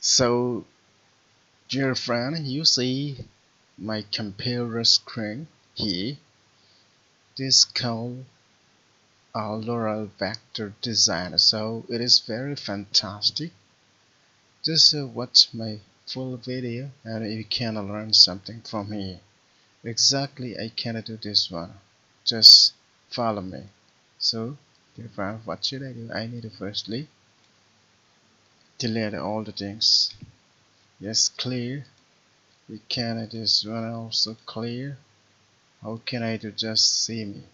So, dear friend, you see my computer screen here. This called Laurel Vector Design. So it is very fantastic. Just watch my full video and you can learn something from here. Exactly, I cannot do this one. Just follow me. So, dear friend, what should I do? I need to firstly delete all the things. Yes, clear. You can this one also clear. How can I do? Just see me.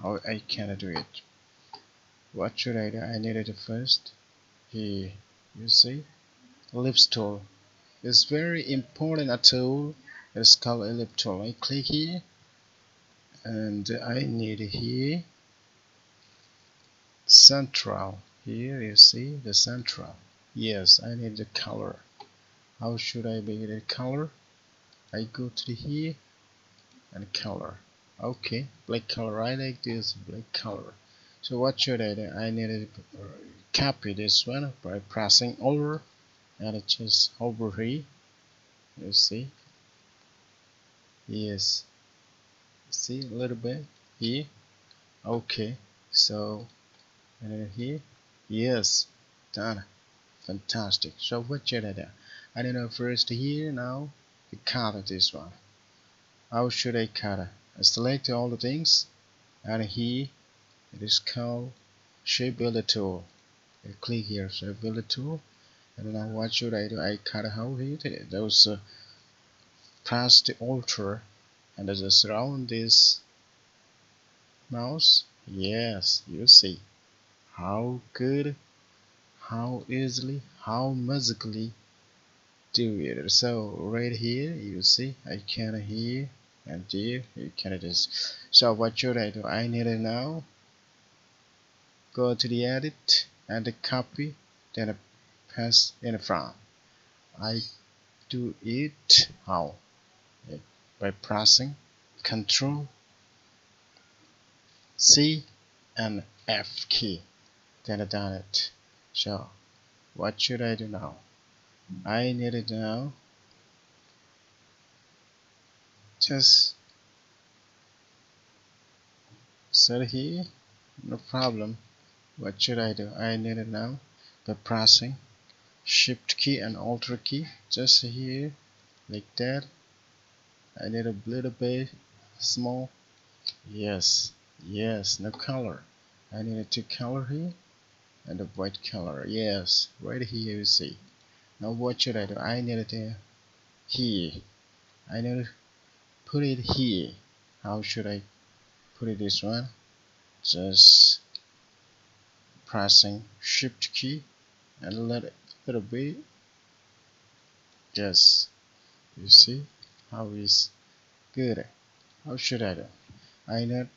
How I can do it? What should I do? I needed it first. Here, you see, ellipse tool is very important. A tool it's called ellipse tool. I click here, and I need here central. Here you see the central. Yes, I need the color. How should I be the color? I go to here and color. Okay, black color. I like this black color. So what should I do? I need to copy this one by pressing over and just over here. You see? Yes. See a little bit here. Okay. So and here. Yes. Done. Fantastic. So what should I do? I don't know first here now to cut this one. How should I cut it? I select all the things and here it is called shape builder tool. I click here shape builder tool. And now what should I do? I cut out here those press the Alt and just surround this mouse. Yes, you see how good, how easily, how magically do it. So right here you see I can here and here you can just. So what should I do? I need to now go to the edit and the copy, then paste in front. I do it how? By pressing Ctrl C and F key. Then I done it. So what should I do now? I need it now. Just set here. No problem. What should I do? I need it now by pressing Shift key and Alt key. Just here like that. I need a little bit small. Yes, yes, no color. I need to color here and the white color. Yes, right here you see. Now what should I do? I need it here. I need to put it here. How should I put it this one? Just pressing Shift key and let it a little bit. Yes, you see how is good. How should I do? I need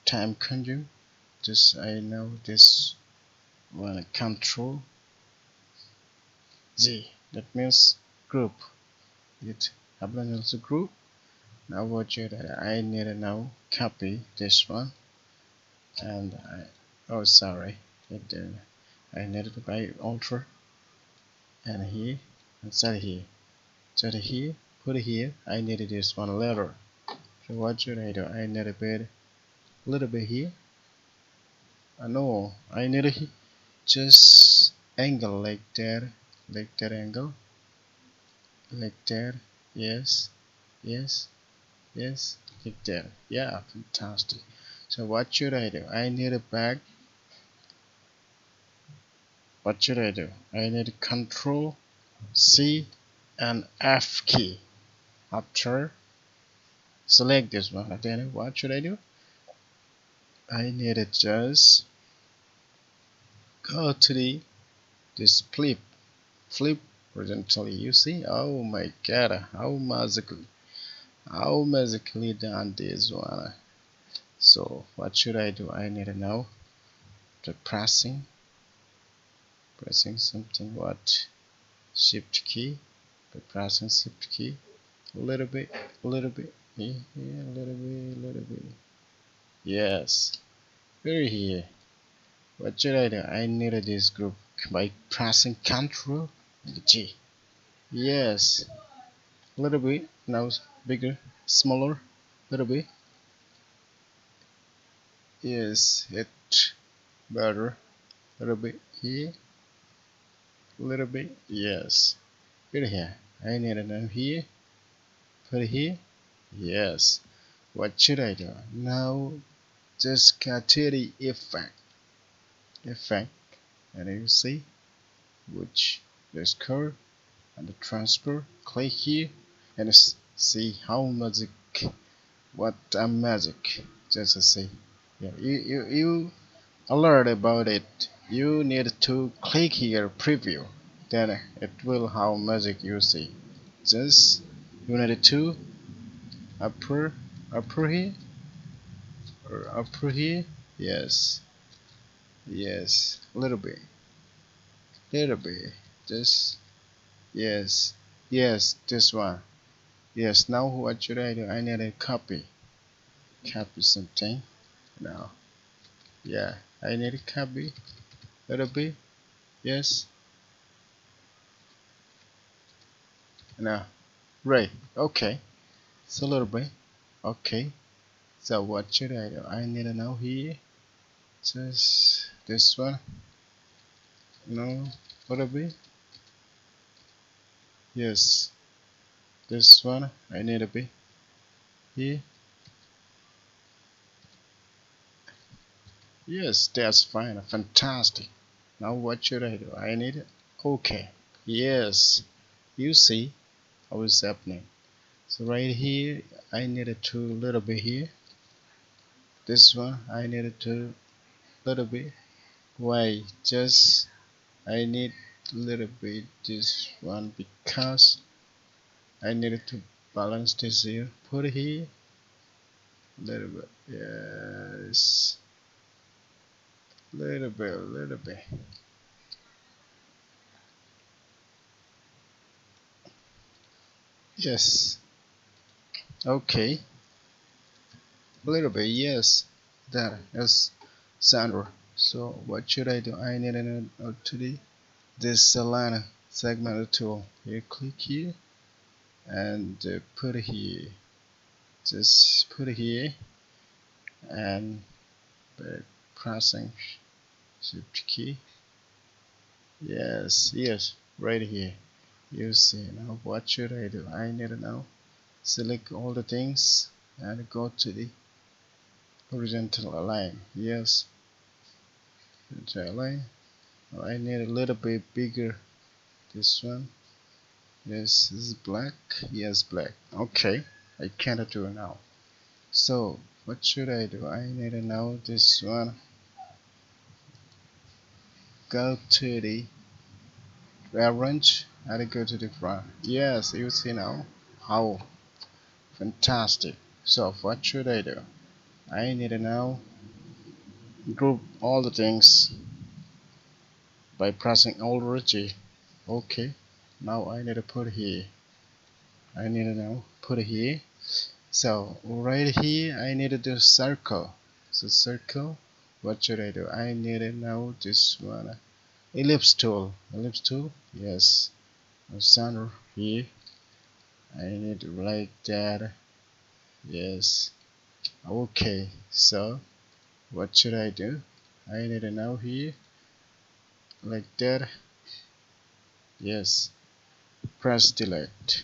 time consume. Just I know this one Control Z. That means group. It happens as group. Now what should I need to now copy this one and oh sorry I needed to buy Ultra and here and set here put it here. I needed this one letter. So what should I do? I need a little bit here. No, I need a just angle like that angle like that. Yes, yes, yes, like that. Yeah, fantastic. So what should I do? I need a back. What should I do? I need Control C and F key. After select this one, then what should I do? I need to just go to this flip horizontally. You see? Oh my God! How magically done this one. So what should I do? I need to know the pressing something. What? Shift key. By pressing Shift key. A little bit, yeah, a little bit. Yes, very here. What should I do? I need this group by pressing Ctrl and G. Yes, a little bit now, bigger, smaller, little bit. Yes, it better, little bit here, little bit. Yes, put here. I need it down here. Put it here. Yes. What should I do now? Just go to the effect, and you see which there's curve and the transfer. Click here and see how magic. What a magic! Just to see. Yeah, you alert about it. You need to click here preview. Then it will how magic you see. Just you need to upper upper here or upper here. Yes, yes, little bit. Just yes, yes, this one. Yes. Now what should I do? I need a copy something. Now, yeah, I need a copy. Little bit. Yes. Now, right. Okay. It's a little bit. Okay. So what should I do? I need to know here. Just this one. No. Little bit. Yes. This one. I need to be here. Yes, that's fine. Fantastic. Now what should I do? I need it. Okay. Yes. You see how it's happening. So right here, I needed to little bit here. This one, I needed to little bit. Why? Just I need little bit this one because I needed to balance this here. Put it here. Little bit. Yes. Little bit. Little bit. Yes. Okay. Little bit. Yes. That is Sandra. So what should I do? I need an today. This line segment tool. You click here and put it here. Just put it here and by pressing shift key. Yes, yes, right here. You see now what should I do? I need to now select all the things and go to the horizontal align. Yes, horizontal align. I need a little bit bigger. This one. Yes, this is black. Yes, black. Okay, I cannot do it now. So what should I do? I need to know this one. Go to the arrange and go to the front. Yes, you see now how fantastic. So what should I do? I need to now group all the things by pressing Alt G. Okay. Now I need to put here. I need to now put here. So right here I need to do circle. So circle. What should I do? I need to know this one. Ellipse tool. Ellipse tool. Yes. Center here. I need like that. Yes. Okay. So what should I do? I need to know here like that. Yes. Press delete.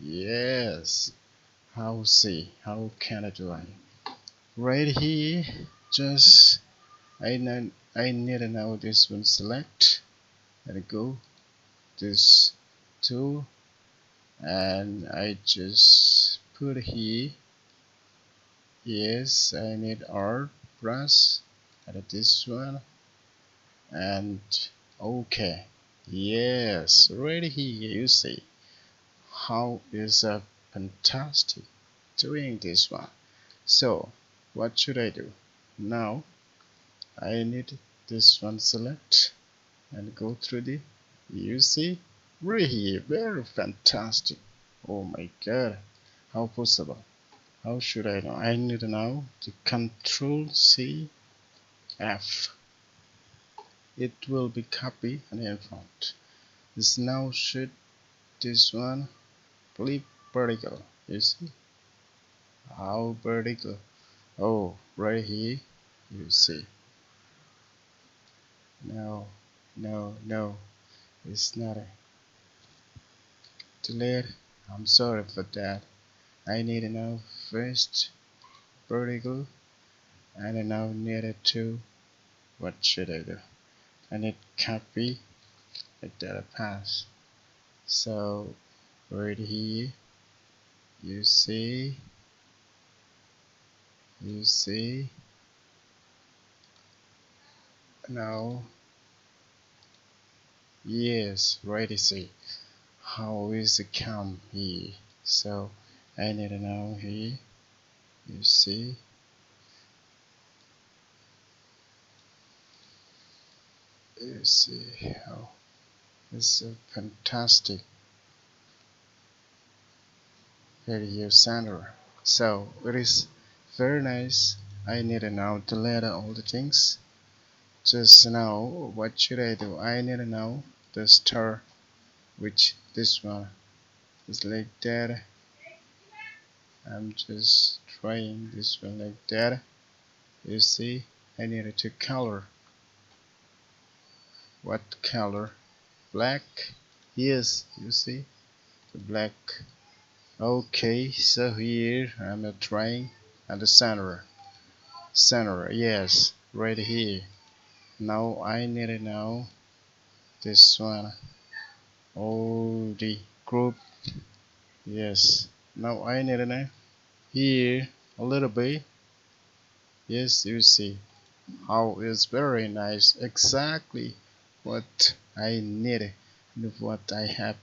Yes. How see? How can I do it? Right here. Just I need to know this one. Select and go this tool and I just put here. Yes, I need art brush and this one and okay. Yes, right here you see how is a fantastic doing this one. So what should I do? Now I need this one select and go through the you see right here very fantastic. Oh my god, how possible? How should I know? I need now to Control C F. it will be copy and in front. This now should this one flip vertical. You see how vertical? Oh, right here. You see. No, no, no. It's not a delete. I'm sorry for that. I need to know first vertical and I now need to what should I do? I need copy a data path. So right here you see now yes right see how is it come here. So I need to know here you see how it's a fantastic video center. So it is very nice. I need to now delete all the things. Just now what should I do? I need to know the star which this one is like that. I'm just trying this one like that. You see I needed to color. What color? Black. Yes, you see the black. Okay, so here I'm trying at the center, yes, right here. Now I need to know this one. Oh, the group. Yes. Now I need to know here a little bit. Yes, you see how it's very nice. Exactly what I need and what I have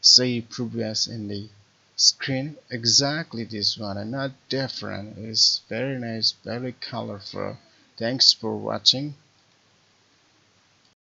say previous in the screen. Exactly this one and not different. It's very nice, very colorful. Thanks for watching.